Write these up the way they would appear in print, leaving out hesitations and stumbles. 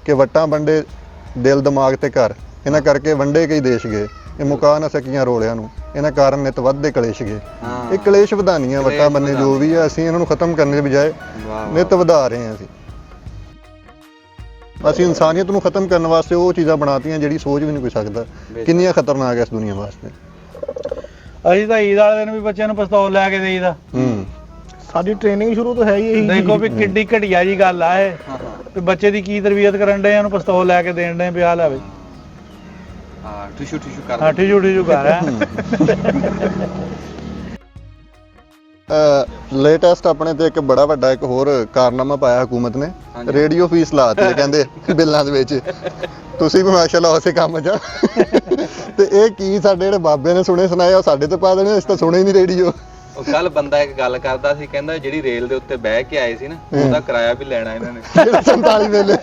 ਕਿ ਵੱਟਾਂ ਵੰਡੇ ਦਿਲ ਦਿਮਾਗ ਤੇ ਘਰ, ਇਹਨਾਂ ਕਰਕੇ ਵੰਡੇ ਕਈ ਦੇਸ਼ ਗਏ, ਇਹ ਮੁਕਾ ਨਾ ਸਕੀਆਂ ਰੋਲਿਆਂ ਨੂੰ, ਇਹਨਾਂ ਕਾਰਨ ਨਿਤ ਵੱਧਦੇ ਕਲੇਸ਼ ਗਏ। ਇਹ ਕਲੇਸ਼ ਵਧਾਨੀਆਂ ਵੱਟਾਂ ਬੰਨੇ ਜੋ ਵੀ ਆ, ਅਸੀਂ ਇਹਨਾਂ ਨੂੰ ਖਤਮ ਕਰਨ ਦੀ ਬਜਾਏ ਨਿਤ ਵਧਾ ਰਹੇ ਹਾਂ। ਅਸੀਂ ਇਨਸਾਨੀਅਤ ਨੂੰ ਖਤਮ ਕਰਨ ਵਾਸਤੇ ਉਹ ਚੀਜ਼ਾਂ ਬਣਾਤੀਆਂ ਜਿਹੜੀ ਸੋਚ ਵੀ ਨਹੀਂ ਕੋਈ ਸਕਦਾ, ਕਿੰਨੀਆਂ ਖਤਰਨਾਕ ਹੈ ਇਸ ਦੁਨੀਆ ਵਾਸਤੇ। ਅਸੀਂ ਤਾਂ ਈਦ ਵਾਲੇ ਦਿਨ ਵੀ ਬੱਚਿਆਂ ਨੂੰ ਪਿਸਤੌਲ ਲੈ ਕੇ ਦੇਈਦਾ। ਸਾਡੀ ਟ੍ਰੇਨਿੰਗ ਸ਼ੁਰੂ ਤੋਂ ਹੈ ਹੀ ਇਹੀ। ਦੇਖੋ ਵੀ ਕਿੱਡੀ ਘਟੀਆ ਜੀ ਗੱਲ ਆ ਇਹ, ਵੀ ਬੱਚੇ ਦੀ ਕੀ ਤਰਬੀਅਤ ਕਰਨ ਡਏ, ਉਹਨੂੰ ਪਿਸਤੌਲ ਲੈ ਕੇ ਦੇਣ ਡਏ ਵੀ ਆਹ ਲੈ ਬਈ। ਹਾਂ ਟਿਸ਼ੂ ਕਰ ਹਾਂ ਟਿਸ਼ੂ ਕਰ ਹੈ। ਲੇਟੈਸਟ ਆਪਣੇ ਤੇ ਇੱਕ ਬੜਾ ਵੱਡਾ ਇੱਕ ਹੋਰ ਕਾਰਨਾਮਾ ਪਾਇਆ ਹਕੂਮਤ ਨੇ, ਰੇਡੀਓ ਫੀਸ ਲਾਤੀ ਕਹਿੰਦੇ ਬਿੱਲਾਂ ਦੇ ਵਿੱਚ। ਤੁਸੀਂ ਵੀ ਮਾਸ਼ਾਅੱਲਾ ਉਸੇ ਕੰਮ 'ਚ ਤੇ ਇਹ ਕੀ ਸਾਡੇ ਜਿਹੜੇ ਬਾਬੇ ਨੇ ਸੁਣੇ ਸੁਣਾਏ ਉਹ ਸਾਡੇ ਤੇ ਪਾ ਦੇਣੇ, ਅਸੀਂ ਤਾਂ ਸੁਣੇ ਹੀ ਨਹੀਂ ਰੇਡੀਓ। ਉਹ ਕੱਲ ਬੰਦਾ ਇੱਕ ਗੱਲ ਕਰਦਾ ਸੀ, ਕਹਿੰਦਾ ਜਿਹੜੀ ਰੇਲ ਦੇ ਉੱਤੇ ਬਹਿ ਕੇ ਆਏ ਸੀ ਨਾ, ਉਹਦਾ ਕਿਰਾਇਆ ਵੀ ਲੈਣਾ ਇਹਨਾਂ ਨੇ 47 ਵੇਲੇ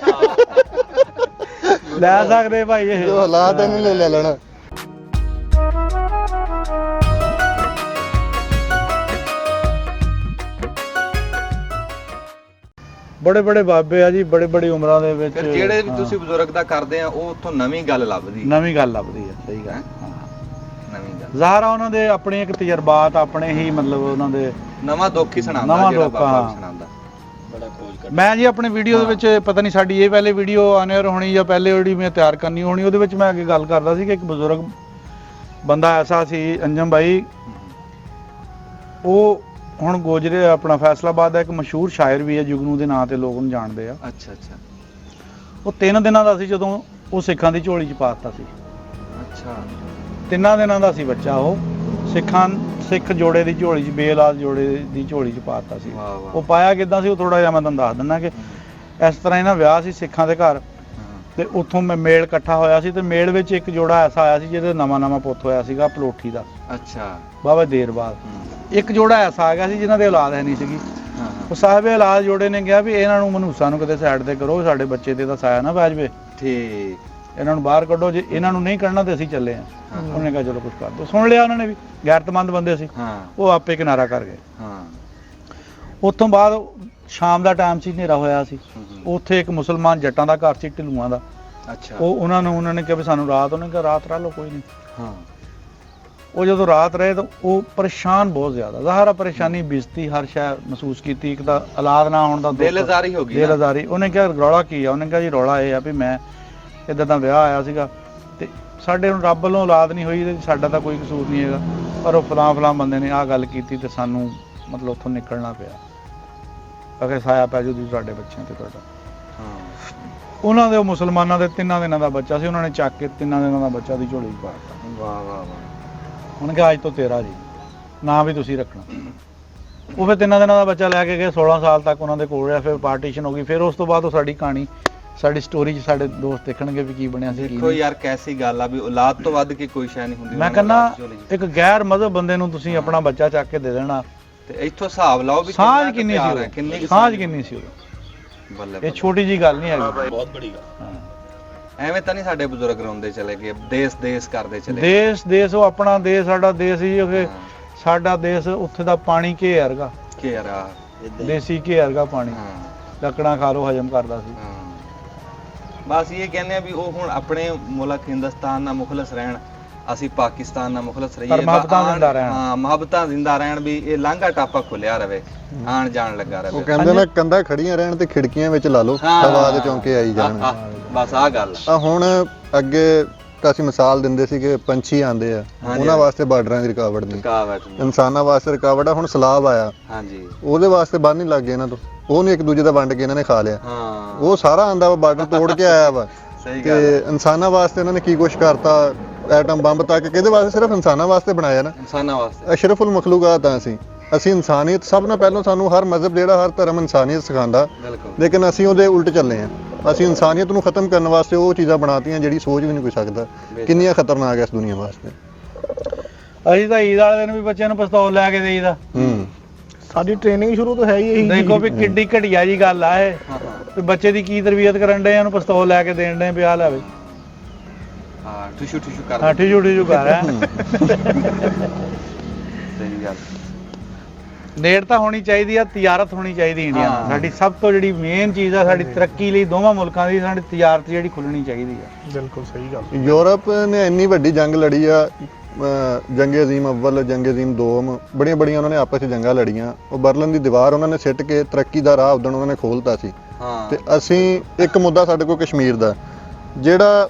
ਲੈ ਸਕਦੇ ਭਾਈ, ਇਹ ਜੋ ਹਾਲਾਤ ਇਹਨੇ ਲੈ ਲੈਣਾ। ਬੜੇ ਬਾਬੇ ਆ ਜੀ, ਬੜੀ ਉਮਰਾਂ ਦੇ ਵਿੱਚ। ਫਿਰ ਜਿਹੜੇ ਵੀ ਤੁਸੀਂ ਬਜ਼ੁਰਗ ਦਾ ਕਰਦੇ ਆ, ਉਹ ਉੱਥੋਂ ਨਵੀਂ ਗੱਲ ਲੱਭਦੀ ਨਵੀਂ ਗੱਲ ਲੱਭਦੀ ਆ। ਸਹੀ ਗੱਲ, ਨਵੀਂ ਗੱਲ ਜ਼ਾਹਰ ਆ ਉਹਨਾਂ ਦੇ ਆਪਣੇ ਇੱਕ ਤਜਰਬਾਤ, ਆਪਣੇ ਹੀ ਮਤਲਬ ਉਹਨਾਂ ਦੇ ਨਵਾਂ ਦੁੱਖ ਹੀ ਸੁਣਾਉਂਦਾ, ਨਵਾਂ ਜਿਹੜਾ ਦੁੱਖ, ਬਾਬਾ ਹਾਂ। ਸੁਣਾਉਂਦਾ। ਬੜਾ ਖੋਜ ਕਰ ਮੈਂ ਜੀ ਆਪਣੇ ਵੀਡੀਓ ਦੇ ਵਿੱਚ, ਪਤਾ ਨਹੀਂ ਸਾਡੀ ਇਹ ਪਹਿਲੇ ਵੀਡੀਓ ਆਨੇਰ ਹੋਣੀ ਜਾਂ ਪਹਿਲੇ ਜਿਹੜੀ ਮੈਂ ਤਿਆਰ ਕਰਨੀ ਹੋਣੀ, ਉਹਦੇ ਵਿੱਚ ਮੈਂ ਅੱਗੇ ਗੱਲ ਕਰਦਾ ਸੀ ਕਿ ਇੱਕ ਬਜ਼ੁਰਗ ਬੰਦਾ ਐਸਾ ਸੀ, ਅੰਜਮ ਬਾਈ, ਉਹ ਹੁਣ ਗੋਜਰੇ ਆਪਣਾ ਫੈਸਲਾਬਾਦ ਦਾ ਇੱਕ ਮਸ਼ਹੂਰ ਸ਼ਾਇਰ ਵੀ ਹੈ, ਜੁਗਨੂ ਦੇ ਨਾਂ ਤੇ ਲੋਕ ਉਹਨੂੰ ਜਾਣਦੇ ਆ। ਅੱਛਾ। ਉਹ 3 ਦਿਨਾਂ ਦਾ ਸੀ ਜਦੋਂ ਉਹ ਸਿੱਖਾਂ ਦੀ ਝੋਲੀ 'ਚ ਪਾ ਦਿੱਤਾ ਸੀ। ਅੱਛਾ 3 ਦਿਨਾਂ ਦਾ ਸੀ ਬੱਚਾ, ਉਹ ਸਿੱਖ ਜੋੜੇ ਦੀ ਝੋਲੀ 'ਚ, ਬੇਲਾਲ ਜੋੜੇ ਦੀ ਝੋਲੀ 'ਚ ਪਾ ਦਿੱਤਾ ਸੀ। ਵਾਹ ਵਾਹ। ਉਹ ਪਾਇਆ ਕਿੱਦਾਂ ਸੀ, ਉਹ ਥੋੜਾ ਜਿਹਾ ਮੈਂ ਤੁਹਾਨੂੰ ਦੱਸ ਦਿੰਦਾ ਕਿ ਇਸ ਤਰ੍ਹਾਂ ਇਹਨਾਂ ਵਿਆਹ ਸੀ ਸਿੱਖਾਂ ਦੇ ਘਰ, ਤੇ ਉੱਥੋਂ ਮੈਂ ਮੇਲ ਇਕੱਠਾ ਹੋਇਆ ਸੀ, ਤੇ ਮੇਲ ਵਿੱਚ ਇੱਕ ਜੋੜਾ ਐਸਾ ਆਇਆ ਸੀ ਜਿਹਦੇ ਨਵਾਂ ਪੁੱਤ ਹੋਇਆ ਸੀਗਾ ਪਲੋਠੀ ਦਾ। ਅੱਛਾ ਬਾਬਾ ਦੇਰ ਬਾਅਦ ਇੱਕ ਜੋੜਾ ਐਸਾ ਆ ਗਿਆ ਸੀ ਜਿਨ੍ਹਾਂ ਦੇ ਔਲਾਦ ਹੈ ਨਹੀਂ ਸੀਗੀ। ਉਹ ਸਾਹਿਬੇ ਔਲਾਦ ਜੋੜੇ ਨੇ ਕਿਹਾ ਵੀ ਇਹਨਾਂ ਨੂੰ ਮਨੂਸਾ ਨੂੰ ਕਿਤੇ ਸਾਈਡ ਤੇ ਕਰੋ, ਸਾਡੇ ਬੱਚੇ ਤੇ ਤਾਂ ਸਾਇਆ ਨਾ ਪੈ ਜਾਵੇ, ਠੀਕ, ਇਹਨਾਂ ਨੂੰ ਬਾਹਰ ਕੱਢੋ, ਜੇ ਇਹਨਾਂ ਨੂੰ ਨਹੀਂ ਕੱਢਣਾ ਤੇ ਅਸੀਂ ਚੱਲੇ ਆ। ਉਹਨੇ ਕਿਹਾ ਚਲੋ ਕੁਝ ਕਰ ਦੋ, ਸੁਣ ਲਿਆ ਉਹਨਾਂ ਨੇ ਵੀ, ਗੈਰਤਮੰਦ ਬੰਦੇ ਸੀ। ਉਹ ਆਪੇ ਕਿਨਾਰਾ ਕਰ ਗਏ। ਉੱਥੋਂ ਬਾਅਦ ਸ਼ਾਮ ਦਾ ਟਾਈਮ ਸੀ, ਹਨੇਰਾ ਹੋਇਆ ਸੀ, ਉੱਥੇ ਇੱਕ ਮੁਸਲਮਾਨ ਜੱਟਾਂ ਦਾ ਘਰ ਸੀ, ਢਿਲੂਆਂ ਦਾ। ਅੱਛਾ। ਉਹਨਾਂ ਨੇ ਕਿਹਾ ਵੀ ਸਾਨੂੰ ਰਾਤ, ਉਹਨੇ ਕਿਹਾ ਰਾਤ ਰਹਿ ਲਓ ਕੋਈ ਨਹੀਂ। ਉਹ ਜਦੋਂ ਰਾਤ ਰਹੇ ਤਾਂ ਉਹ ਪਰੇਸ਼ਾਨ ਬਹੁਤ ਜ਼ਿਆਦਾ, ਜ਼ਾਹਰਾ ਪਰੇਸ਼ਾਨੀ ਬਿਜ਼ਤੀ ਹਰ ਸ਼ੈ ਮਹਿਸੂਸ ਕੀਤੀ। ਇੱਕ ਤਾਂ ਔਲਾਦ ਨਾ ਹੋਣ ਦਾ ਦਿਲਜ਼ਾਰੀ ਹੋ ਗਈ, ਦਿਲਜ਼ਾਰੀ। ਉਹਨੇ ਕਿਹਾ ਰੌਲਾ ਕੀ ਆ? ਉਹਨੇ ਕਿਹਾ ਜੀ ਰੌਲਾ ਇਹ ਆ ਵੀ ਮੈਂ ਇੱਦਾਂ ਦਾ ਵਿਆਹ ਆਇਆ ਸੀਗਾ, ਤੇ ਸਾਡੇ ਹੁਣ ਰੱਬ ਵੱਲੋਂ ਔਲਾਦ ਨਹੀਂ ਹੋਈ, ਤੇ ਸਾਡਾ ਤਾਂ ਕੋਈ ਕਸੂਰ ਨਹੀਂ ਹੈਗਾ, ਪਰ ਉਹ ਫਲਾਂ ਬੰਦੇ ਨੇ ਆਹ ਗੱਲ ਕੀਤੀ ਤੇ ਸਾਨੂੰ ਮਤਲਬ ਉੱਥੋਂ ਨਿਕਲਣਾ ਪਿਆ। ਅਗੇ ਸਾਇਆ ਪੈ ਜੂ ਤੁਹਾਡੇ ਬੱਚਿਆਂ ਤੇ ਤੁਹਾਡਾ। ਉਹਨਾਂ ਦੇ ਮੁਸਲਮਾਨਾਂ ਦੇ 3 ਦਿਨਾਂ ਦਾ ਬੱਚਾ ਸੀ, ਉਹਨਾਂ ਨੇ ਚੱਕ ਕੇ 3 ਦਿਨਾਂ ਦਾ ਬੱਚਾ ਦੀ ਝੋਲੀ ਪਾ ਦਿੱਤਾ। ਵਾਹ ਵਾਹ ਵਾਹ। ਉਹਨੇ ਕਿਹਾ ਅੱਜ ਤੋਂ ਤੇਰਾ ਜੀ, ਨਾ ਵੀ ਤੁਸੀਂ ਰੱਖਣਾ। ਉਹ ਫਿਰ 3 ਦਿਨਾਂ ਦਾ ਬੱਚਾ ਲੈ ਕੇ ਗਏ, 16 ਸਾਲ ਤੱਕ ਉਹਨਾਂ ਦੇ ਕੋਲ ਰਿਹਾ। ਫਿਰ ਪਾਰਟੀਸ਼ਨ ਹੋ ਗਈ। ਫਿਰ ਉਸ ਤੋਂ ਬਾਅਦ ਉਹ ਸਾਡੀ ਕਹਾਣੀ, ਸਾਡੀ ਸਟੋਰੀ 'ਚ ਸਾਡੇ ਦੋਸਤ ਦੇਖਣਗੇ ਵੀ ਕੀ ਬਣਿਆ ਸੀ। ਦੇਖੋ ਯਾਰ ਕੈਸੀ ਗੱਲ ਆ ਵੀ ਔਲਾਦ ਤੋਂ ਵੱਧ ਕੇ ਕੋਈ ਸ਼ੈ ਨਹੀਂ ਹੁੰਦੀ। ਮੈਂ ਕਹਿੰਦਾ ਇੱਕ ਗੈਰ ਮਜ਼ਹਬ ਬੰਦੇ ਨੂੰ ਤੁਸੀਂ ਆਪਣਾ ਬੱਚਾ ਚੱਕ ਕੇ ਦੇ ਦੇਣਾ, ਤੇ ਇੱਥੋਂ ਹਿਸਾਬ ਲਾਓ ਵੀ ਸਾਂਝ ਕਿੰਨੀ ਸੀ, ਸਾਂਝ ਕਿੰਨੀ ਸੀ ਉਹ। ਬੱਲੇ ਇਹ ਛੋਟੀ ਜੀ ਗੱਲ ਨਹੀਂ ਹੈਗੀ, ਬਹੁਤ ਬੜੀ ਗੱਲ। ਐਵੇਂ ਤਾਂ ਨਹੀਂ ਸਾਡੇ ਬਜ਼ੁਰਗ ਰੋਂਦੇ ਚਲੇ ਗਏ, ਦੇਸ਼ ਕਰਦੇ ਚਲੇ ਗਏ। ਦੇਸ਼ ਉਹ ਆਪਣਾ ਦੇਸ਼, ਸਾਡਾ ਦੇਸ਼ ਸੀ ਉਹ। ਸਾਡਾ ਦੇਸ਼ ਉੱਥੇ ਦਾ ਪਾਣੀ ਘੇ ਵਰਗਾ, ਦੇਸੀ ਘੇ ਵਰਗਾ ਪਾਣੀ, ਲੱਕੜਾਂ ਖਾ ਲੋ ਹਜਮ ਕਰਦਾ ਸੀ। ਬਸ ਇਹ ਕਹਿੰਦੇ ਆ ਵੀ ਉਹ ਹੁਣ ਆਪਣੇ ਮੁਲਕ ਹਿੰਦੁਸਤਾਨ ਨਾਲ ਮੁਖਲਸ ਰਹਿਣ, ਅਸੀਂ ਪਾਕਿਸਤਾਨ ਨਾਲ ਮੁਖਲਸ ਰਹੀਏ, ਮੁਹੱਬਤਾਂ ਜ਼ਿੰਦਾ ਰਹਿਣ, ਵੀ ਇਹ ਲਾਂਘਾ ਟਾਪਾ ਖੁੱਲਿਆ ਰਵੇ, ਆਣ ਜਾਣ ਲੱਗਾ ਰਵੇ। ਉਹ ਕਹਿੰਦੇ ਨਾ ਕੰਧਾਂ ਖੜੀਆਂ ਰਹਿਣ ਤੇ ਖਿੜਕੀਆਂ ਵਿੱਚ ਲਾ ਲਓ, ਹਵਾ ਦੇ ਚੌਂਕੇ ਆਈ ਜਾਣ। ਬਸ ਆਹ ਗੱਲ ਆ। ਹੁਣ ਅੱਗੇ ਤਾਂ ਅਸੀਂ ਮਿਸਾਲ ਦਿੰਦੇ ਸੀ ਕਿ ਪੰਛੀ ਆਉਂਦੇ ਆ, ਉਹਨਾਂ ਵਾਸਤੇ ਬਾਰਡਰਾਂ ਦੀ ਰੁਕਾਵਟ ਨਹੀਂ, ਇਨਸਾਨਾਂ ਵਾਸਤੇ ਰੁਕਾਵਟ ਆ। ਹੁਣ ਸਲਾਬ ਆਇਆ, ਹਾਂਜੀ, ਉਹਦੇ ਵਾਸਤੇ ਬੰਨ ਨਹੀਂ ਲੱਗ ਗਏ ਇਹਨਾਂ ਤੋਂ, ਉਹ ਨਹੀਂ ਇੱਕ ਦੂਜੇ ਦਾ ਵੰਡ ਕੇ ਇਹਨਾਂ ਨੇ ਖਾ ਲਿਆ। ਉਹ ਸਾਰਾ ਆਂਦਾ ਵਾ, ਬਾਰਡਰ ਤੋੜ ਕੇ ਆਇਆ ਵਾ। ਤੇ ਇਨਸਾਨਾਂ ਵਾਸਤੇ ਇਹਨਾਂ ਨੇ ਕੀ ਕੁਛ ਕਰਤਾ, ਐਟਮ ਬੰਬ ਤੱਕ, ਕਿਹਦੇ ਵਾਸਤੇ? ਸਿਰਫ ਇਨਸਾਨਾਂ ਵਾਸਤੇ ਬਣਾਇਆ ਨਾ, ਇਨਸਾਨਾਂ ਵਾਸਤੇ। ਅਸ਼ਰਫੁਲ ਮਖਲੂਕਾਤ ਆ ਅਸੀਂ ਇਨਸਾਨੀਅਤ ਸਭ ਨਾਲ ਪਹਿਲਾਂ, ਸਾਨੂੰ ਹਰ ਮਜ਼ਹਬ ਜਿਹੜਾ, ਹਰ ਧਰਮ ਇਨਸਾਨੀਅਤ ਸਿਖਾਉਂਦਾ, ਲੇਕਿਨ ਅਸੀਂ ਉਹਦੇ ਉਲਟ ਚੱਲੇ ਆ। ਅਸੀਂ ਇਨਸਾਨੀਅਤ ਨੂੰ ਖਤਮ ਕਰਨ ਵਾਸਤੇ ਉਹ ਚੀਜ਼ਾਂ ਬਣਾਤੀਆਂ ਜਿਹੜੀ ਸੋਚ ਵੀ ਨਹੀਂ ਕੋਈ ਸਕਦਾ, ਕਿੰਨੀਆਂ ਖਤਰਨਾਕ ਹੈ ਇਸ ਦੁਨੀਆ ਵਾਸਤੇ। ਅਸੀਂ ਤਾਂ ਈਦ ਵਾਲੇ ਦਿਨ ਵੀ ਬੱਚਿਆਂ ਨੂੰ ਪਿਸਤੌਲ ਲੈ ਕੇ ਦੇਈਦਾ। ਸਾਡੀ ਟ੍ਰੇਨਿੰਗ ਸ਼ੁਰੂ ਤੋਂ ਹੈ ਹੀ ਇਹੀ। ਦੇਖੋ ਵੀ ਕਿੱਡੀ ਘਟੀਆ ਜੀ ਗੱਲ ਆ ਇਹ, ਵੀ ਬੱਚੇ ਦੀ ਕੀ ਤਰਬੀਅਤ ਕਰਨ ਡਏ, ਉਹਨੂੰ ਪਿਸਤੌਲ ਲੈ ਕੇ ਦੇਣ ਡਏ ਵੀ ਆਹ ਲੈ ਬਈ। ਟਿਸ਼ੂ ਕਰ। ਹਾਂ ਟਿਸ਼ੂ ਕਰ ਹੈ। ਸਹੀ ਗੱਲ। ਨੇੜਤਾ ਹੋਣੀ ਚਾਹੀਦੀ ਆ, ਤਿਜਾਰਤ ਹੋਣੀ ਚਾਹੀਦੀ ਇੰਡੀਆ ਨਾਲ। ਸਾਡੀ ਸਭ ਤੋਂ ਜਿਹੜੀ ਮੇਨ ਚੀਜ਼ ਆ ਸਾਡੀ ਤਰੱਕੀ ਲਈ ਦੋਵਾਂ ਮੁਲਕਾਂ ਦੀ ਸਾਡੀ ਤਿਜਾਰਤ ਜਿਹੜੀ ਖੁੱਲਣੀ ਚਾਹੀਦੀ ਆ। ਬਿਲਕੁਲ ਸਹੀ ਗੱਲ। ਯੂਰਪ ਨੇ ਇੰਨੀ ਵੱਡੀ ਜੰਗ ਲੜੀ ਆ, ਜੰਗ ਅਜ਼ੀਮ ਅਵਲ, ਜੰਗ ਅਜ਼ੀਮ ਦੋਮ, ਬੜੀਆਂ ਬੜੀਆਂ ਉਹਨਾਂ ਨੇ ਆਪਸ 'ਚ ਜੰਗਾਂ ਲੜੀਆਂ। ਉਹ ਬਰਲਿਨ ਦੀ ਦੀਵਾਰ ਉਹਨਾਂ ਨੇ ਸਿੱਟ ਕੇ ਤਰੱਕੀ ਦਾ ਰਾਹ ਉਦਣ ਉਹਨਾਂ ਨੇ ਖੋਲ੍ਹਤਾ ਸੀ। ਤੇ ਅਸੀਂ ਇੱਕ ਮੁੱਦਾ ਸਾਡੇ ਕੋਲ ਕਸ਼ਮੀਰ ਦਾ, ਜਿਹੜਾ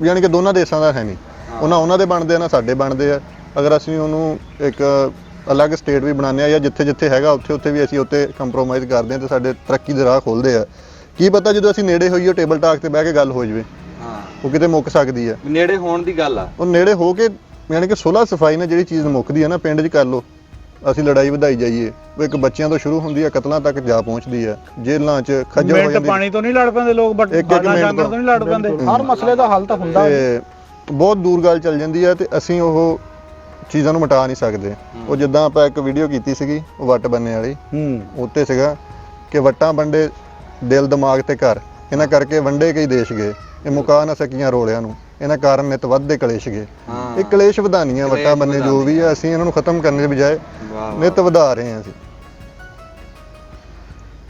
ਯਾਨੀ ਕਿ ਦੋਨਾਂ ਦੇਸ਼ਾਂ ਦਾ ਹੈ ਨਹੀਂ, ਉਹਨਾਂ ਦੇ ਬਣਦੇ ਆ ਨਾ ਸਾਡੇ ਬਣਦੇ ਆ। ਅਗਰ ਅਸੀਂ ਉਹਨੂੰ ਇੱਕ ਅਲੱਗ ਸਟੇਟ ਵੀ ਬਣਾਉਂਦੇ ਆ ਜਾਂ ਜਿੱਥੇ ਜਿੱਥੇ ਹੈਗਾ ਉੱਥੇ ਵੀ ਅਸੀਂ ਉੱਤੇ ਕੰਪਰੋਮਾਈਜ਼ ਕਰਦੇ ਆ ਤੇ ਸਾਡੇ ਤਰੱਕੀ ਦੇ ਰਾਹ ਖੋਲ੍ਹਦੇ ਆ। ਕੀ ਪਤਾ ਜਦੋਂ ਅਸੀਂ ਨੇੜੇ ਹੋਈਏ ਟੇਬਲ ਟਾਕ ਤੇ ਬਹਿ ਕੇ ਗੱਲ ਹੋ ਜਾਵੇ, ਉਹ ਕਿਤੇ ਮੁੱਕ ਸਕਦੀ ਆ। ਨੇੜੇ ਹੋਣ ਦੀ ਗੱਲ ਆ, ਉਹ ਨੇੜੇ ਹੋ ਕੇ ਯਾਨੀ ਕਿ ਸੁਲਹ ਸਫਾਈ ਨਾਲ ਜਿਹੜੀ ਚੀਜ਼ ਮੁੱਕਦੀ ਆ ਨਾ, ਪਿੰਡ 'ਚ ਕਰ ਲਓ। ਅਸੀਂ ਲੜਾਈ ਵਧਾਈ ਜਾਈਏ, ਉਹ ਇੱਕ ਬੱਚਿਆਂ ਤੋਂ ਸ਼ੁਰੂ ਹੁੰਦੀ ਆ, ਕਤਲਾਂ ਤੱਕ ਜਾ ਪਹੁੰਚਦੀ ਆ, ਜੇਲ੍ਹਾਂ 'ਚ ਖੱਜਲ ਹੋ ਮਿੰਟ ਜਾਂਦੀ। ਪਾਣੀ ਤੋਂ ਨਹੀਂ ਲੜ ਪੈਂਦੇ ਲੋਕ, ਬਟ ਖਾਣਾ ਜਾਣਨ ਤੋਂ ਨਹੀਂ ਲੜ ਪੈਂਦੇ। ਹਰ ਮਸਲੇ ਦਾ ਹੱਲ ਤਾਂ ਹੁੰਦਾ ਤੇ ਬਹੁਤ ਦੂਰ ਗੱਲ ਚੱਲ ਜਾਂਦੀ ਆ ਤੇ ਅਸੀਂ ਉਹ ਚੀਜ਼ਾਂ ਨੂੰ ਮਿਟਾ ਨਹੀਂ ਸਕਦੇ। ਉਹ ਜਿੱਦਾਂ ਆਪਾਂ ਇੱਕ ਵੀਡੀਓ ਕੀਤੀ ਸੀਗੀ, ਉਹ ਵੱਟ ਬੰਨੇ ਵਾਲੀ, ਉੱਤੇ ਸੀਗਾ ਕਿ ਵੱਟਾਂ ਵੰਡੇ ਦਿਲ ਦਿਮਾਗ ਤੇ ਘਰ, ਇਹਨਾਂ ਕਰਕੇ ਵੰਡੇ ਕਈ ਦੇਸ਼ ਗਏ, ਇਹ ਮੁਕਾ ਨਾ ਸਕੀਆਂ ਰੋਲਿਆਂ ਨੂੰ, ਇਹਨਾਂ ਕਾਰਨ ਨਿਤ ਵੱਧਦੇ ਕਲੇਸ਼ ਗਏ। ਇਹ ਕਲੇਸ਼ ਵਧਾਨੀਆਂ ਵੱਟਾਂ ਬੰਨੇ ਜੋ ਵੀ ਆ, ਅਸੀਂ ਇਹਨਾਂ ਨੂੰ ਖਤਮ ਕਰਨ ਦੇ ਬਜਾਏ ਨਿਤ ਵਧਾ ਰਹੇ ਹਾਂ ਅਸੀਂ।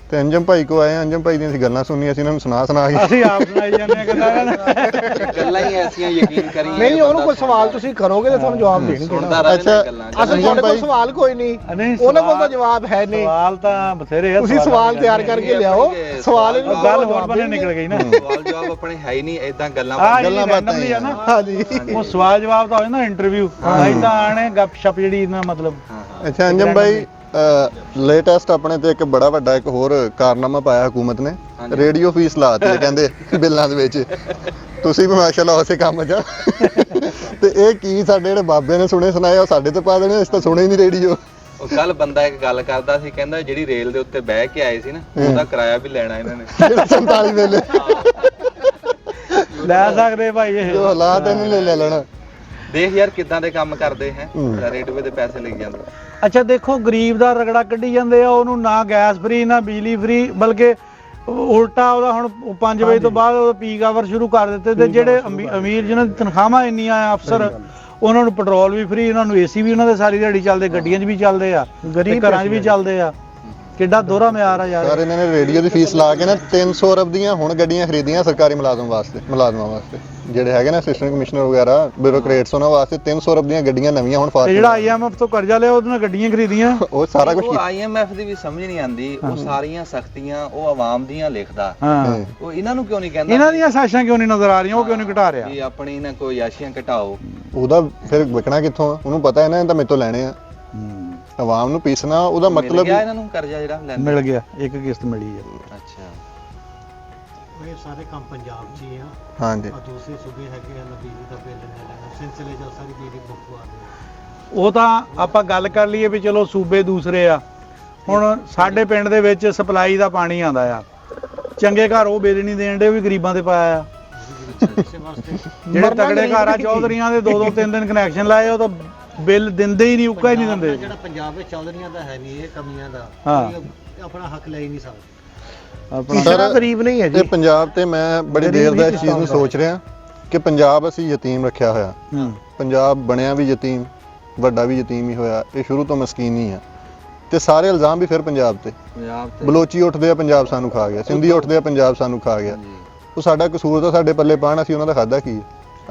ਤੇ ਅੰਜਮ ਭਾਈ ਕੋ ਆਏ, ਅੰਜਮ ਭਾਈ ਦੀਆਂ ਅਸੀਂ ਗੱਲਾਂ ਸੁਣੀਆਂ, ਅਸੀਂ ਇਹਨਾਂ ਨੂੰ ਸੁਣਾ ਕੇ ਅਸੀਂ ਆਪ ਸੁਣਾਈ ਜਾਂਦੇ ਆ ਗੱਲਾਂ ਹੀ ਐਸੀਆਂ ਯਕੀਨ ਕਰੀਏ। ਨਹੀਂ, ਉਹਨੂੰ ਕੋਈ ਸਵਾਲ ਤੁਸੀਂ ਕਰੋਗੇ ਤਾਂ ਤੁਹਾਨੂੰ ਜਵਾਬ ਦੇਣਗੇ ਨਾ। ਅੱਛਾ, ਅਸੀਂ ਤੁਹਾਡੇ ਕੋਲ ਸਵਾਲ ਕੋਈ ਨਹੀਂ, ਉਹਨਾਂ ਕੋਲ ਤਾਂ ਜਵਾਬ ਹੈ ਨਹੀਂ। ਸਵਾਲ ਤਾਂ ਬਥੇਰੇ ਆ, ਤੁਸੀਂ ਸਵਾਲ ਤਿਆਰ ਕਰਕੇ ਲਿਆਓ। ਸਵਾਲ ਗੱਲ ਹੋਰ ਬੰਨੇ ਨਿਕਲ ਗਈ ਨਾ। ਸਵਾਲ ਜਵਾਬ ਆਪਣੇ ਹੈ ਹੀ ਨਹੀਂ, ਏਦਾਂ ਗੱਲਾਂ ਬਾਤਾਂ ਹੀ ਆ ਨਾ। ਹਾਂਜੀ, ਉਹ ਸਵਾਲ ਜਵਾਬ ਤਾਂ ਹੋਏ ਨਾ ਇੰਟਰਵਿਊ, ਏਦਾਂ ਆਣੇ ਗੱਪ ਸ਼ਪ ਜਿਹੜੀ ਨਾ ਮਤਲਬ। ਅੱਛਾ ਅੰਜਮ ਭਾਈ, ਲੇਟੈਸਟ ਆਪਣੇ ਤੇ ਇੱਕ ਬੜਾ ਵੱਡਾ ਇੱਕ ਹੋਰ ਕਾਰਨਾਮਾ ਪਾਇਆ ਹਕੂਮਤ ਨੇ, ਰੇਡੀਓ ਫੀਸ ਲਾਤੀ ਕਹਿੰਦੇ ਬਿੱਲਾਂ ਦੇ ਵਿੱਚ। ਤੁਸੀਂ ਵੀ ਮਾਸ਼ਾਅੱਲਾ ਉਸੇ ਕੰਮ 'ਚ ਤੇ ਇਹ ਕੀ ਸਾਡੇ ਜਿਹੜੇ ਬਾਬੇ ਨੇ ਸੁਣੇ ਸੁਣਾਏ ਉਹ ਸਾਡੇ ਤੇ ਪਾ ਦੇਣੇ, ਅਸੀਂ ਤਾਂ ਸੁਣੇ ਹੀ ਨਹੀਂ ਰੇਡੀਓ। ਉਹ ਕੱਲ ਬੰਦਾ ਇੱਕ ਗੱਲ ਕਰਦਾ ਸੀ, ਕਹਿੰਦਾ ਜਿਹੜੀ ਰੇਲ ਦੇ ਉੱਤੇ ਬਹਿ ਕੇ ਆਏ ਸੀ ਨਾ, ਉਹਦਾ ਕਿਰਾਇਆ ਵੀ ਲੈਣਾ ਇਹਨਾਂ ਨੇ। 47 ਵੇਲੇ ਲੈ ਸਕਦੇ ਭਾਈ, ਇਹ ਜੋ ਹਾਲਾਤ ਇਹਨੂੰ ਲੈ ਲੈਣਾ। ਦੇਖ ਯਾਰ ਕਿੱਦਾਂ ਦੇ ਕੰਮ ਕਰਦੇ ਹੈ, ਰੇਡੀਓ ਦੇ ਪੈਸੇ ਲਈ ਜਾਂਦੇ। ਅੱਛਾ ਦੇਖੋ, ਗਰੀਬ ਦਾ ਰਗੜਾ ਕੱਢੀ ਜਾਂਦੇ ਆ, ਉਹਨੂੰ ਨਾ ਗੈਸ ਫ੍ਰੀ ਨਾ ਬਿਜਲੀ ਫ੍ਰੀ, ਬਲਕਿ ਉਲਟਾ ਉਹਦਾ ਹੁਣ 5 ਵਜੇ ਤੋਂ ਬਾਅਦ ਉਹਦਾ ਪੀਕ ਆਵਰ ਸ਼ੁਰੂ ਕਰ ਦਿੱਤੇ। ਤੇ ਜਿਹੜੇ ਅਮੀਰ ਜਿਨ੍ਹਾਂ ਦੀ ਤਨਖਾਹਾਂ ਇੰਨੀਆਂ ਆ ਅਫਸਰ, ਉਹਨਾਂ ਨੂੰ ਪੈਟਰੋਲ ਵੀ ਫ੍ਰੀ, ਉਹਨਾਂ ਨੂੰ ਏਸੀ ਵੀ ਉਹਨਾਂ ਦੇ ਸਾਰੀ ਦਿਹਾੜੀ ਚੱਲਦੇ, ਗੱਡੀਆਂ 'ਚ ਵੀ ਚੱਲਦੇ ਆ, ਗਰੀਬ ਘਰਾਂ 'ਚ ਵੀ ਚੱਲਦੇ ਆ। ਕਿੱਡਾ ਦੋਹਰਾ ਮਿਆਰ ਆ ਯਾਰ। ਯਾਰ ਇਹਨਾਂ ਨੇ ਰੇਡੀਓ ਦੀ ਫੀਸ ਲਾ ਕੇ ਨਾ 300 ਅਰਬ ਦੀਆਂ ਹੁਣ ਗੱਡੀਆਂ ਖਰੀਦੀਆਂ ਸਰਕਾਰੀ ਮੁਲਾਜ਼ਮਾਂ ਵਾਸਤੇ, ਜਿਹੜੇ ਹੈਗੇ ਨਾ ਅਸਿਸਟੈਂਟ ਕਮਿਸ਼ਨਰ ਵਗੈਰਾ, ਬਿਊਰੋਕਰੇਟਸ, ਉਹਨਾਂ ਵਾਸਤੇ 300 ਅਰਬ ਦੀਆਂ ਗੱਡੀਆਂ ਨਵੀਆਂ ਹੁਣ ਤੇ ਜਿਹੜਾ IMF ਤੋਂ ਕਰਜ਼ਾ ਲਿਆ ਉਹਦੇ ਨਾਲ ਗੱਡੀਆਂ ਖਰੀਦੀਆਂ। ਉਹ ਸਾਰਾ ਕੁਝ IMF ਦੀ ਵੀ ਸਮਝ ਨਹੀਂ ਆਉਂਦੀ, ਉਹ ਸਾਰੀਆਂ ਸਖਤੀਆਂ ਉਹ ਆਵਾਮ ਦੀਆਂ ਲਿਖਦਾ। ਉਹ ਇਹਨਾਂ ਨੂੰ ਕਿਉਂ ਨਹੀਂ ਕਹਿੰਦਾ? ਇਹਨਾਂ ਦੀਆਂ ਸਾਜ਼ਿਸ਼ਾਂ ਕਿਉਂ ਨਹੀਂ ਨਜ਼ਰ ਆ ਰਹੀਆਂ? ਉਹ ਕਿਉਂ ਨਹੀਂ ਘਟਾ ਰਿਹਾ? ਵੀ ਆਪਣੀ ਨਾ ਕੋਈ ਆਸ਼ੀਆਂ ਘਟਾਓ। ਉਹਦਾ ਫਿਰ ਵਿਕਣਾ ਕਿੱਥੋਂ? ਉਹਨੂੰ ਪਤਾ ਇਹਨਾਂ ਨੇ ਤਾਂ ਮੇਰੇ ਤੋਂ ਲੈਣੇ ਆ। ਆਵਾਮ ਨੂੰ ਪੀਸਣਾ ਉਹਦਾ ਮਤਲਬ ਇਹਨਾਂ ਨੂੰ ਕਰਜ਼ਾ ਜਿਹੜਾ ਲੈਂਦੇ ਮਿਲ ਗਿਆ, ਇੱਕ ਕਿਸ਼ਤ ਮਿਲੀ ਹੈ। ਅੱਛਾ, ਇਹ ਸਾਰੇ ਕੰਮ ਪੰਜਾਬ 'ਚ ਹੀ ਆ। ਹਾਂਜੀ, ਦੂਸਰੇ ਸੂਬੇ ਹੈਗੇ ਆ, ਬਿਜਲੀ ਦਾ ਬਿੱਲ ਲੈਣਾ, ਸਿਲਸਿਲੇ 'ਚ ਸਾਰੀ ਬਿਜਲੀ ਬੁੱਕ ਆ ਗਈ। ਉਹ ਤਾਂ ਆਪਾਂ ਗੱਲ ਕਰ ਲਈਏ ਵੀ ਚਲੋ ਸੂਬੇ ਦੂਸਰੇ ਆ। ਹੁਣ ਸਾਡੇ ਪਿੰਡ ਦੇ ਵਿੱਚ ਸਪਲਾਈ ਦਾ ਪਾਣੀ ਆਉਂਦਾ ਆ, ਚੰਗੇ ਘਰ ਉਹ ਬਿੱਲ ਨਹੀਂ ਦੇਣ ਦੇ, ਵੀ ਗਰੀਬਾਂ ਤੇ ਪਾਇਆ ਆ। ਜਿਹੜੇ ਤਗੜੇ ਘਰ ਆ ਚੌਧਰੀਆਂ ਦੇ 2-2 3-3 ਕਨੈਕਸ਼ਨ ਲਾਏ, ਉਹ ਤਾਂ ਬਿੱਲ ਦਿੰਦੇ ਹੀ ਨਹੀਂ, ਉੱਕਾ ਹੀ ਨਹੀਂ ਦਿੰਦੇ। ਜਿਹੜਾ ਪੰਜਾਬ ਵਿੱਚ ਚੌਧਰੀਆਂ ਦਾ ਹੈ ਨਹੀਂ, ਇਹ ਕਮੀਆਂ ਦਾ ਆਪਣਾ ਹੱਕ ਲੈ ਹੀ ਨਹੀਂ ਸਕਦਾ। ਆਪਣਾ ਗਰੀਬ ਨਹੀਂ ਹੈ ਜੀ ਤੇ ਪੰਜਾਬ ਤੇ ਮੈਂ ਬੜੀ ਦੇਰ ਦਾ ਇਸ ਚੀਜ਼ ਨੂੰ ਸੋਚ ਰਿਹਾ ਕਿ ਪੰਜਾਬ ਅਸੀਂ ਯਤੀਮ ਰੱਖਿਆ ਹੋਇਆ। ਪੰਜਾਬ ਬਣਿਆ ਵੀ ਯਤੀਮ, ਵੱਡਾ ਵੀ ਯਤੀਮ ਹੀ ਹੋਇਆ। ਇਹ ਸ਼ੁਰੂ ਤੋਂ ਮਸਕੀਨ ਹੀ ਆ ਤੇ ਸਾਰੇ ਇਲਜ਼ਾਮ ਵੀ ਫਿਰ ਪੰਜਾਬ ਤੇ। ਬਲੋਚੀ ਉੱਠਦੇ ਆ, ਪੰਜਾਬ ਸਾਨੂੰ ਖਾ ਗਿਆ, ਸਿੰਧੀ ਉੱਠਦੇ ਆ, ਪੰਜਾਬ ਸਾਨੂੰ ਖਾ ਗਿਆ। ਉਹ ਸਾਡਾ ਕਸੂਰ ਤਾਂ ਸਾਡੇ ਪੱਲੇ ਪਾਣ, ਅਸੀਂ ਉਹਨਾਂ ਦਾ ਖਾਦਾ ਕੀ?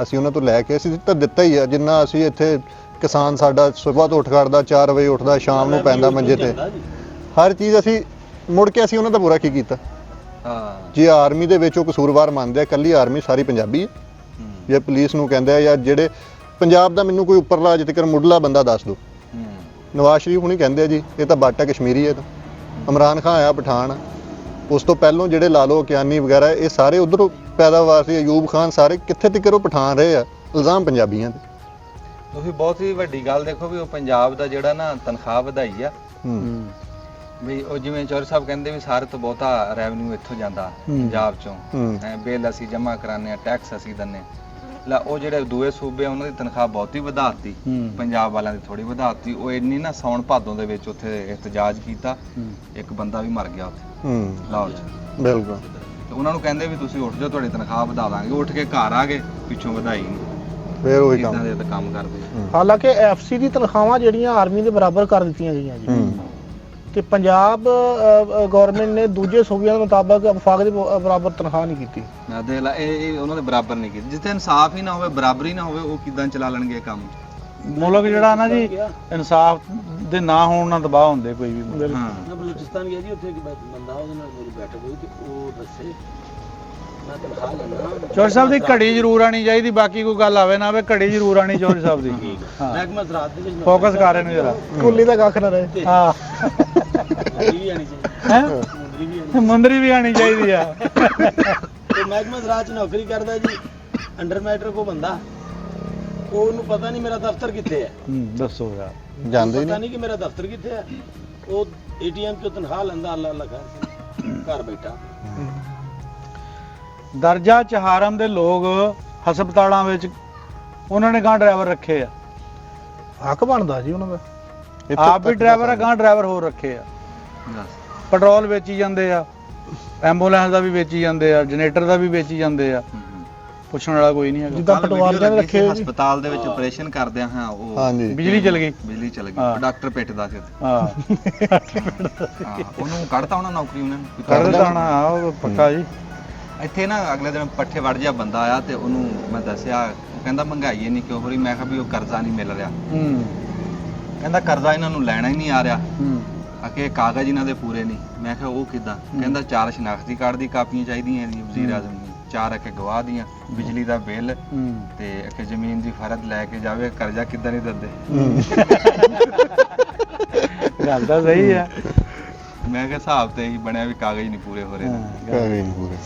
ਅਸੀਂ ਉਹਨਾਂ ਤੋਂ ਲੈ ਕੇ ਅਸੀਂ ਤਾਂ ਦਿੱਤਾ ਹੀ ਆ ਜਿੰਨਾ। ਅਸੀਂ ਇੱਥੇ ਕਿਸਾਨ ਸਾਡਾ ਸਵੇਰ ਤੋਂ ਉੱਠ ਖੜਦਾ, 4 ਵਜੇ ਉੱਠਦਾ, ਸ਼ਾਮ ਨੂੰ ਪੈਂਦਾ ਮੰਜੇ ਤੇ, ਹਰ ਚੀਜ਼ ਅਸੀਂ ਮੁੜ ਕੇ ਅਸੀਂ ਉਹਨਾਂ ਦਾ ਬੁਰਾ ਕੀ ਕੀਤਾ? ਜੇ ਆਰਮੀ ਦੇ ਵਿੱਚ ਉਹ ਕਸੂਰਵਾਰ ਮੰਨਦੇ ਆ, ਕੱਲੀ ਆਰਮੀ ਸਾਰੀ ਪੰਜਾਬੀ ਹੈ, ਜਾਂ ਪੁਲਿਸ ਨੂੰ ਕਹਿੰਦੇ ਆ, ਜਾਂ ਜਿਹੜੇ ਪੰਜਾਬ ਦਾ ਮੈਨੂੰ ਕੋਈ ਉੱਪਰਲਾ ਅਜੇ ਤੱਕ ਮੁੱਢਲਾ ਬੰਦਾ ਦੱਸ ਦਿਓ। ਨਵਾਜ਼ ਸ਼ਰੀਫ ਹੁਣੀ ਕਹਿੰਦੇ ਆ ਜੀ ਇਹ ਤਾਂ ਬਾਟਾ ਕਸ਼ਮੀਰੀ ਹੈ। ਇਮਰਾਨ ਖਾਨ ਆਇਆ ਪਠਾਨ, ਉਸ ਤੋਂ ਪਹਿਲੋਂ ਜਿਹੜੇ ਲਾ ਲਓ ਕਿਆਨੀ ਵਗੈਰਾ, ਇਹ ਸਾਰੇ ਉਧਰੋਂ ਪੈਦਾਵਾਰ ਸੀ। ਅਯੂਬ ਖਾਨ, ਸਾਰੇ ਕਿੱਥੇ ਤੱਕ ਉਹ ਪਠਾਨ ਰਹੇ ਆ। ਇਲਜ਼ਾਮ ਪੰਜਾਬੀਆਂ ਦੇ। ਤੁਸੀਂ ਬਹੁਤ ਹੀ ਵੱਡੀ ਗੱਲ ਦੇਖੋ ਵੀ ਉਹ ਪੰਜਾਬ ਦਾ ਜਿਹੜਾ ਨਾ ਤਨਖਾਹ ਵਧਾਈ ਆ, ਵੀ ਉਹ ਜਿਵੇਂ ਚੌਧਰੀ ਸਾਹਿਬ ਕਹਿੰਦੇ ਵੀ ਸਾਰੇ ਤੋਂ ਬਹੁਤਾ ਰੈਵਨਿਊ ਇੱਥੋਂ ਜਾਂਦਾ ਪੰਜਾਬ ਚੋਂ, ਬਿੱਲ ਅਸੀਂ ਜਮ੍ਹਾਂ ਕਰਾਉਂਦੇ ਆ, ਟੈਕਸ ਅਸੀਂ ਦਿੰਨੇ। ਲੈ ਉਹ ਜਿਹੜੇ ਦੂਏ ਸੂਬੇ ਉਹਨਾਂ ਦੀ ਤਨਖਾਹ ਬਹੁਤੀ ਵਧਾਤੀ, ਪੰਜਾਬ ਵਾਲਿਆਂ ਦੀ ਥੋੜੀ ਵਧਾਤੀ। ਉਹ ਇੰਨੀ ਨਾ ਸਾਉਣ ਭਾਦੋਂ ਦੇ ਵਿੱਚ ਉੱਥੇ ਇhtਜਾਜ ਕੀਤਾ, ਇੱਕ ਬੰਦਾ ਵੀ ਮਰ ਗਿਆ ਉੱਥੇ ਲਾਹੌਰ 'ਚ। ਬਿਲਕੁਲ। ਤੇ ਉਹਨਾਂ ਨੂੰ ਕਹਿੰਦੇ ਵੀ ਤੁਸੀਂ ਉੱਠ ਜਾਓ, ਤੁਹਾਡੀ ਤਨਖਾਹ ਵਧਾ ਦਾਂਗੇ। ਉੱਠ ਕੇ ਘਰ ਆ ਗਏ, ਪਿੱਛੋਂ ਵਧਾਈ ਨਹੀਂ। ਫਿਰ ਉਹੀ ਇਦਾਂ ਦੇ ਤਾਂ ਕੰਮ ਕਰਦੇ। ਹਾਲਾਂਕਿ FC ਦੀ ਤਨਖਾਹਾਂ ਜਿਹੜੀਆਂ ਆਰਮੀ ਦੇ ਬਰਾਬਰ ਕਰ ਦਿੱਤੀਆਂ ਗਈਆਂ ਜੀ। ਤੇ ਪੰਜਾਬ ਗਵਰਨਮੈਂਟ ਨੇ ਦੂਜੇ ਸੂਬਿਆਂ ਦੇ ਮੁਤਾਬਕ ਵਫਾਕ ਦੇ ਬਰਾਬਰ ਤਨਖਾਹ ਨਹੀਂ ਕੀਤੀ। ਮੈਂ ਦੇਖ ਲਾ ਇਹ ਉਹਨਾਂ ਦੇ ਬਰਾਬਰ ਨਹੀਂ ਕੀਤੀ। ਜਿੱਥੇ ਇਨਸਾਫ ਹੀ ਨਾ ਹੋਵੇ, ਬਰਾਬਰੀ ਨਾ ਹੋਵੇ, ਉਹ ਕਿਦਾਂ ਚਲਾ ਲੈਣਗੇ ਇਹ ਕੰਮ? ਮੁਲਕ ਜਿਹੜਾ ਨਾ ਜੀ ਇਨਸਾਫ ਦੇ ਨਾ ਹੋਣ ਨਾਲ ਦਬਾਅ ਹੁੰਦੇ ਕੋਈ ਵੀ ਮੁਲਕ। ਹਾਂ ਮੈਂ ਬਲੂਚਿਸਤਾਨ ਗਿਆ ਜੀ, ਉੱਥੇ ਇੱਕ ਬੰਦਾ ਉਹਦੇ ਨਾਲ ਮੇਰੀ ਬੈਠਕ ਹੋਈ ਤੇ ਉਹ ਦੱਸੇ ਮੈਂ ਤਨਖਾਹ ਲੈਣਾ। ਚੌਧਰੀ ਸਾਹਿਬ ਦੀ ਘੜੀ ਜ਼ਰੂਰ ਆਣੀ ਚਾਹੀਦੀ, ਬਾਕੀ ਕੋਈ ਗੱਲ ਆਵੇ ਨਾ ਆਵੇ, ਘੜੀ ਜ਼ਰੂਰ ਆਣੀ ਚੌਧਰੀ ਸਾਹਿਬ ਦੀ। ਹਾਂ ਮਹਿਕਮਾ ਜ਼ਰਾਅਤ ਦੇ ਵਿੱਚ ਫੋਕਸ ਕਰ ਰਹੇ ਨੂੰ ਜਰਾ। ਕੁੱਲੀ ਦਾ ਕੱਖ ਨਾ ਰਹੇ। ਹਾਂ ਮੁੰਦਰੀ ਵੀ ਆਣੀ ਚਾਹੀਦੀ ਹੈ ਮੁੰਦਰੀ ਵੀ ਆਣੀ ਮੁੰਦਰੀ ਵੀ ਆਣੀ ਚਾਹੀਦੀ ਆ। ਤੇ ਮਹਿਕਮਾ ਜ਼ਰਾਅਤ 'ਚ ਨੌਕਰੀ ਕਰਦਾ ਜੀ, ਅੰਡਰ ਮੈਟਰ ਕੋ ਬੰਦਾ, ਉਹਨੂੰ ਪਤਾ ਨਹੀਂ ਮੇਰਾ ਦਫ਼ਤਰ ਕਿੱਥੇ ਹੈ। ਦੱਸੋ ਯਾਰ ਜਾਂਦੇ ਹੀ ਪਤਾ ਨਹੀਂ। ਨਹੀਂ ਕਿ ਮੇਰਾ ਦਫ਼ਤਰ ਕਿੱਥੇ ਹੈ। ਉਹ ਏਟੀਐਮ 'ਚੋਂ ਤਨਖਾਹ ਲੈਂਦਾ, ਅੱਲਾ ਅੱਲਾ ਕਰ ਘਰ ਬੈਠਾ। ਦਰਜਾ ਚਹਾਰਮ ਦੇ ਲੋਕ ਹਸਪਤਾਲਾਂ ਵਿੱਚ ਉਹਨਾਂ ਨੇ ਗਾਂ ਡਰਾਈਵਰ ਰੱਖੇ ਆ। ਹੱਕ ਬਣਦਾ ਜੀ ਉਹਨਾਂ ਦਾ। ਇੱਥੇ ਆਪ ਵੀ ਤੱਕ ਡਰਾਈਵਰ ਆ, ਦਾ ਗਾਂ ਡਰਾਈਵਰ ਹੋਰ ਰੱਖੇ ਆ। ਬਸ। ਪੈਟਰੋਲ ਵੇਚੀ ਜਾਂਦੇ ਆ, ਐਂਬੂਲੈਂਸ ਦਾ ਵੀ ਵੇਚੀ ਜਾਂਦੇ ਆ, ਜਨਰੇਟਰ ਦਾ ਵੀ ਵੇਚੀ ਜਾਂਦੇ ਆ। ਪੁੱਛਣ ਵਾਲਾ ਕੋਈ ਨਹੀਂ ਹੈਗਾ। ਜਿੱਦਾਂ ਕੱਲ੍ਹ ਪਟਵਾਰੀਆਂ ਵੀਡੀਓ ਦੇ ਲੱਗੀ ਸੀ, ਰੱਖੇ ਹੋਏ ਜੀ। ਹਸਪਤਾਲ ਦੇ ਵਿੱਚ ਆਪਰੇਸ਼ਨ ਕਰਦਿਆਂ ਹਾਂ ਉਹ ਹਾਂਜੀ ਬਿਜਲੀ ਚਲ ਗਈ। ਬਿਜਲੀ ਚਲ ਹਾਂ। ਗਈ, ਡਾਕਟਰ ਪਿੱਟਦਾ ਸੀ ਉੱਥੇ। ਹਾਂ ਹਾਂ ਉਹਨੂੰ ਕੱਢਤਾ ਉਹਨਾਂ ਨੌਕਰੀ ਉਹਨਾਂ ਨੇ। ਕਰ ਦਿੱਤਾ ਹੋਣਾ। ਹਾਂ ਉਹ ਪੱਕਾ ਜੀ। ਇੱਥੇ ਨਾ ਅਗਲੇ ਦਿਨ ਪੱਠੇ ਵੜ ਜਿਹਾ ਬੰਦਾ ਆਇਆ ਤੇ ਉਹਨੂੰ ਮੈਂ ਦੱਸਿਆ, ਉਹ ਕਹਿੰਦਾ ਮਹਿੰਗਾਈ ਇੰਨੀ ਕਿਉਂ ਹੋ ਰਹੀ? ਮੈਂ ਕਿਹਾ ਵੀ ਉਹ ਕਰਜ਼ਾ ਨਹੀਂ ਮਿਲ ਰਿਹਾ। ਹੂੰ ਕਹਿੰਦਾ ਕਰਜ਼ਾ ਇਹਨਾਂ ਨੂੰ ਲੈਣਾ ਹੀ ਨਹੀਂ ਆ ਰਿਹਾ, ਹੂੰ ਆਖੇ ਕਾਗਜ਼ ਇਹਨਾਂ ਦੇ ਪੂਰੇ ਨਹੀਂ। ਮੈਂ ਕਿਹਾ ਉਹ ਕਿਦਾਂ? ਕਹਿੰਦਾ 4 ਸ਼ਨਾਖਤੀ ਕਾਰਡ ਦੀ ਕਾਪੀਆਂ ਚਾਹੀਦੀਆਂ ਇਹਦੀਆਂ ਵਜ਼ੀਰ ਆਜ਼ਮ ਦੀਆਂ, 4 ਅਕੇ ਗਵਾਹ ਦੀਆਂ, ਬਿਜਲੀ ਦਾ ਬਿੱਲ ਹੂੰ ਤੇ ਅਕੇ ਜ਼ਮੀਨ ਦੀ ਫਰਦ ਲੈ ਕੇ ਜਾਵੇ। ਕਰਜ਼ਾ ਕਿੱਦਾਂ ਨਹੀਂ ਦਿੰਦੇ? ਗੱਲ ਤਾਂ ਸਹੀ ਆ। ਮੈਂ ਕਿਹਾ ਹਿਸਾਬ ਤੇ ਹੀ ਬਣਿਆ ਵੀ ਕਾਗਜ਼ ਨਹੀਂ ਪੂਰੇ ਹੋ ਰਹੇ। ਹਾਂ, ਗੱਲ- ਕੋਈ ਨਹੀਂ ਪੂਰੇ।